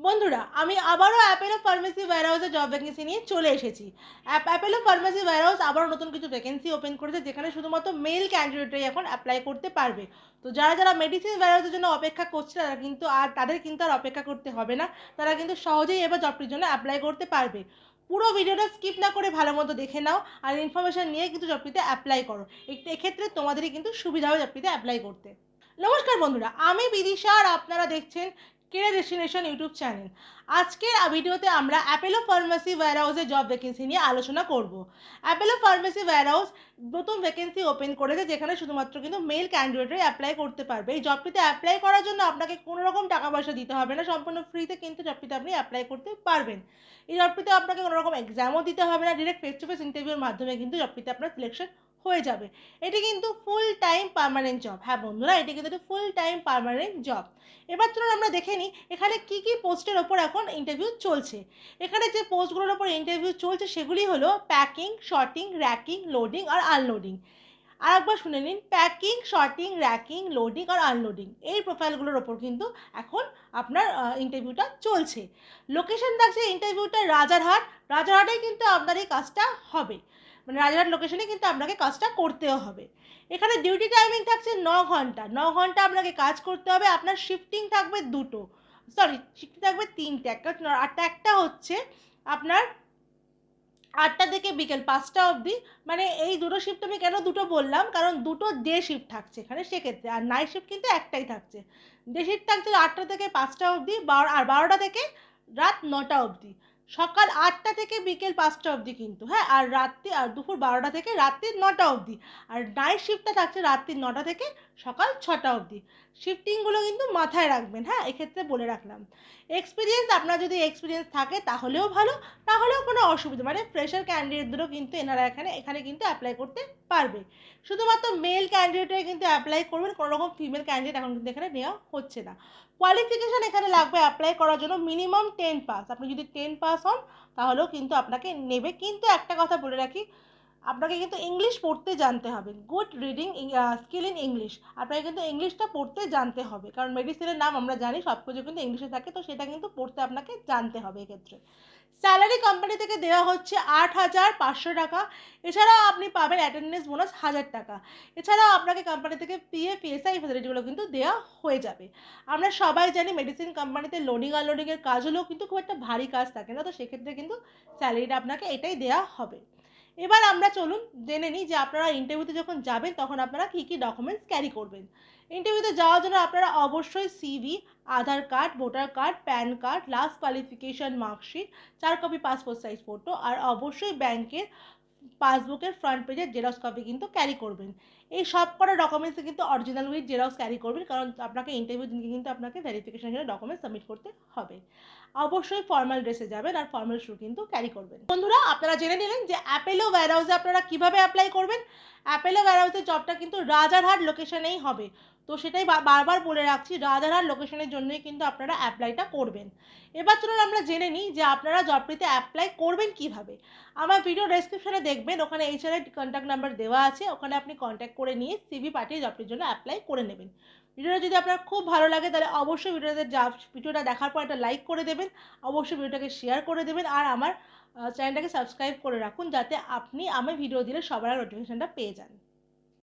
বন্ধুরা, আমি আবারও অ্যাপেলো ফার্মেসি ওয়্যারহাউসে জব ভ্যাকেন্সি নিয়ে চলে এসেছি। অ্যাপেলো ফার্মেসি ওয়্যারহাউস আবারও নতুন কিছু ভ্যাকেন্সি ওপেন করেছে, যেখানে শুধুমাত্র মেল ক্যান্ডিডেটরাই এখন অ্যাপ্লাই করতে পারবে। তো যারা যারা মেডিসিন ওয়্যারহাউসের জন্য অপেক্ষা করছে তাদের কিন্তু আর অপেক্ষা করতে হবে না। তারা কিন্তু সহজেই এবার জবটির জন্য অ্যাপ্লাই করতে পারবে। পুরো ভিডিওটা স্কিপ না করে ভালো মতো দেখে নাও, আর ইনফরমেশন নিয়ে কিন্তু জবটিতে অ্যাপ্লাই করো। এক্ষেত্রে তোমাদেরই কিন্তু সুবিধা হবে জবটিতে অ্যাপ্লাই করতে। নমস্কার বন্ধুরা, আমি বিদিশা আর আপনারা দেখছেন কেরিয়ার ডেস্টিনেশন ইউটিউব চ্যানেল। আজকের ভিডিওতে আমরা অ্যাপেলো ফার্মেসি ওয়্যারহাউসের জব ভ্যাকেন্সি নিয়ে আলোচনা করব। অ্যাপেলো ফার্মেসি ওয়্যারহাউস নতুন ভ্যাকেন্সি ওপেন করেছে, যেখানে শুধুমাত্র কিন্তু মেল ক্যান্ডিডেটরাই অ্যাপ্লাই করতে পারবে। এই জবটিতে অ্যাপ্লাই করার জন্য আপনাকে কোনো রকম টাকা পয়সা দিতে হবে না, সম্পূর্ণ ফ্রিতে কিন্তু জবটিতে আপনি অ্যাপ্লাই করতে পারবেন। এই জবটিতে আপনাকে কোনো রকম এক্সামও দিতে হবে না, ডিরেক্ট ফেস টু ফেস ইন্টারভিউর মাধ্যমে কিন্তু জবটিতে আপনার সিলেকশন হয়ে যাবে। এটি কিন্তু ফুল টাইম পার্মানেন্ট জব। হ্যাঁ বন্ধুরা, এটি কিন্তু ফুল টাইম পার্মানেন্ট জব। এবার চলুন আমরা দেখে নিই এখানে কী কী পোস্টের ওপর এখন ইন্টারভিউ চলছে। এখানে যে পোস্টগুলোর ওপর ইন্টারভিউ চলছে সেগুলি হলো প্যাকিং, শর্টিং, র্যাকিং, লোডিং আর আনলোডিং। আর একবার শুনে নিন, প্যাকিং, শর্টিং, র্যাকিং, লোডিং আর আনলোডিং, এই প্রোফাইলগুলোর ওপর কিন্তু এখন আপনার ইন্টারভিউটা চলছে। লোকেশন থাকছে ইন্টারভিউটা রাজারহাট। রাজারহাটেই কিন্তু আপনার এই কাজটা হবে, মানে রাজারহাট লোকেশনে কিন্তু আপনাকে কাজটা করতেও হবে। এখানে ডিউটি টাইমিং থাকছে 9 ঘন্টা। 9 ঘন্টা আপনাকে কাজ করতে হবে। আপনার শিফটিং থাকবে দুটো, শিফটিং থাকবে তিনটে। একটা হচ্ছে আপনার 8টা থেকে বিকেল 5টা অবধি। মানে এই দুটো শিফট আমি কেন দুটো বললাম, কারণ দুটো ডে শিফট থাকছে এখানে, সেক্ষেত্রে। আর নাইট শিফট কিন্তু একটাই থাকছে। ডে শিফট থাকছে 8টা থেকে 5টা অবধি, আর 12টা থেকে রাত 9টা অবধি। সকাল 8টা থেকে বিকেল 5টা অবধি কিন্তু, হ্যাঁ। আর দুপুর 12টা থেকে রাত্রি 9টা অবধি। আর নাইট শিফটটা থাকছে রাত্রি 9টা থেকে সকাল 6টা অবধি। শিফটিংগুলো কিন্তু মাথায় রাখবেন, হ্যাঁ, এক্ষেত্রে বলে রাখলাম। এক্সপিরিয়েন্স, আপনার যদি এক্সপিরিয়েন্স থাকে তাহলেও ভালো, তাহলেও কোনো অসুবিধা, মানে ফ্রেশার ক্যান্ডিডেটদেরও কিন্তু এনারা এখানে কিন্তু অ্যাপ্লাই করতে পারবে। শুধুমাত্র মেল ক্যান্ডিডেটরাই কিন্তু অ্যাপ্লাই করবেন, কোনো রকম ফিমেল ক্যান্ডিডেট এখন কিন্তু এখানে নেওয়া হচ্ছে না। কোয়ালিফিকেশান এখানে লাগবে অ্যাপ্লাই করার জন্য মিনিমাম 10 পাস। আপনি যদি 10 পাস হন তাহলেও কিন্তু আপনাকে নেবে। কিন্তু একটা কথা বলে রাখি, আপনাকে কিন্তু ইংলিশ পড়তে জানতে হবে। Good reading skill in English, আপনাকে কিন্তু ইংলিশটা পড়তে জানতে হবে, কারণ মেডিসিনের নাম আমরা জানি সব কিছু কিন্তু ইংলিশে থাকে, তো সেটা কিন্তু পড়তে আপনাকে জানতে হবে এক্ষেত্রে। স্যালারি কোম্পানি থেকে দেওয়া হচ্ছে 8,500 টাকা। এছাড়াও আপনি পাবেন অ্যাটেন্ডেন্স বোনাস 1,000 টাকা। এছাড়াও আপনাকে কোম্পানি থেকে পিএফ, পিএসআই ফ্যাসিলিটিগুলো কিন্তু দেওয়া হয়ে যাবে। আমরা সবাই জানি মেডিসিন কোম্পানিতে লোডিং আনলোডিংয়ের কাজ হলেও কিন্তু খুব একটা ভারী কাজ থাকে না, তো সেক্ষেত্রে কিন্তু স্যালারিটা আপনাকে এটাই দেওয়া হবে। এবার আমরা চলুন জেনে নিই যে আপনারা ইন্টারভিউতে যখন যাবেন তখন আপনারা কী কী ডকুমেন্টস ক্যারি করবেন। ইন্টারভিউতে যাওয়ার জন্য আপনারা অবশ্যই CV, Aadhaar card, voter card, PAN card, last qualification marksheet, 4 copy passport size photo, আর অবশ্যই ব্যাংকের পাসবুকের ফ্রন্ট পেজের জেরক্স কপি কিন্তু ক্যারি করবেন। এই সব কটা ডকুমেন্টসে কিন্তু অরিজিনাল উইথ জেরক্স ক্যারি করবেন, কারণ আপনাকে ইন্টারভিউ দিনকে কিন্তু আপনাকে ভেরিফিকেশনের জন্য ডকুমেন্টস সাবমিট করতে হবে। অবশ্যই ফর্মাল ড্রেসে যাবেন, আর ফর্মাল শু কিন্তু ক্যারি করবেন। বন্ধুরা, আপনারা জেনে নিলেন যে অ্যাপেলো ওয়্যারহাউসে আপনারা কীভাবে অ্যাপ্লাই করবেন। অ্যাপেলো ওয়্যারহাউসের জবটা কিন্তু রাজারহাট লোকেশনেই হবে, তো সেটাই বারবার বলে রাখছি, রাজারহাট লোকেশনের জন্যই কিন্তু আপনারা অ্যাপ্লাইটা করবেন। এবার চলুন আমরা জেনে নিই যে আপনারা জবটিতে অ্যাপ্লাই করবেন কিভাবে। আমার ভিডিও ডেসক্রিপশনে দেখবেন, ওখানে এইচআর কন্ট্যাক্ট নাম্বার দেওয়া আছে, ওখানে আপনি কন্ট্যাক্ট করে নিয়ে সিভি পাঠিয়ে জবটির জন্য অ্যাপ্লাই করে নেবেন। ভিডিওটা যদি আপনার খুব ভালো লাগে তাহলে অবশ্যই ভিডিওটা দেখার পর একটা লাইক করে দেবেন। অবশ্যই ভিডিওটাকে শেয়ার করে দেবেন, আর আমার চ্যানেলটাকে সাবস্ক্রাইব করে রাখুন, যাতে আপনি আমি ভিডিও দিলে সবার আগে নোটিফিকেশনটা পেয়ে যান।